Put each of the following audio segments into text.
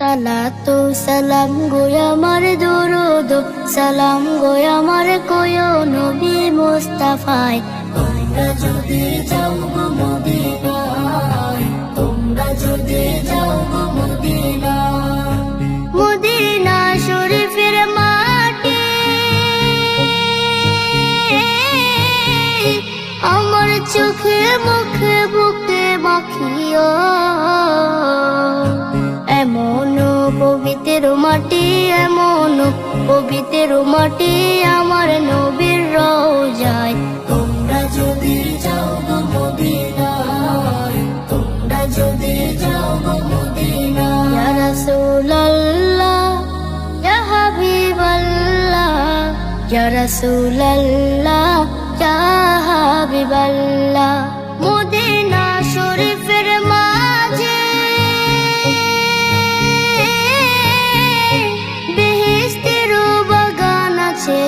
সালাতু সালাম গো আমার দরুদ সালাম গো আমার কোয় নবী মুস্তাফায়। তোমরা যদি যাও গো মদিনায়, তোমরা যদি যাও গো মদিনায়, মদিনা শরীফের মাটি আমার চোখে মুখে বুকে মাখিও। এমন পবিত্র মাটি, এমন পবিত্র মাটি আমার নবীর রওজায়। তোমরা যদি যাও গো মদিনায়, তোমরা যদি যাও গো মদিনায়। ইয়া রাসূলুল্লাহ ইয়া হাবিবাল্লাহ, ইয়া রাসূলুল্লাহ ইয়া হাবিবাল্লাহ। মদিনা শরীফের মাঝে বেহেশতের বাগান আছে,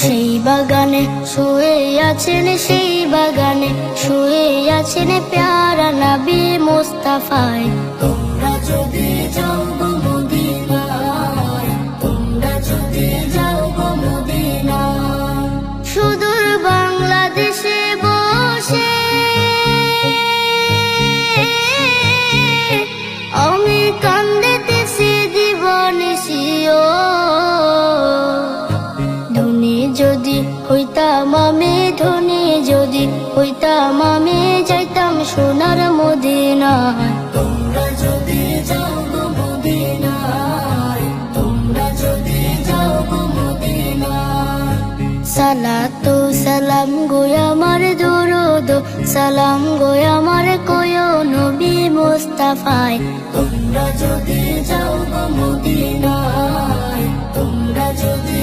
সেই বাগানে শুয়ে আছেন, সেই বাগানে শুয়ে আছেন প্যারা নবী মুস্তাফায়। তোমরা যদি যাও গো মদিনায়, তোমরা যদি যাও গো মদিনায়। সুদূর বাংলাদেশে বসে আমি কান্দিতেছি দিবানিশিও। ধনী যদি হইতাম আমি, ধনী যদি হইতাম আমি, যাইতাম সোনার মদিনায়। তোমরা যদি যাও গো মদিনায়, তোমরা যদি যাও গো মদিনায়। সালাতু সালাম গো আমার দরুদ সালাম গো আমার কোয় নবী মুস্তাফায়। তোমরা যদি যাও গো মদিনায়, তোমরা যদি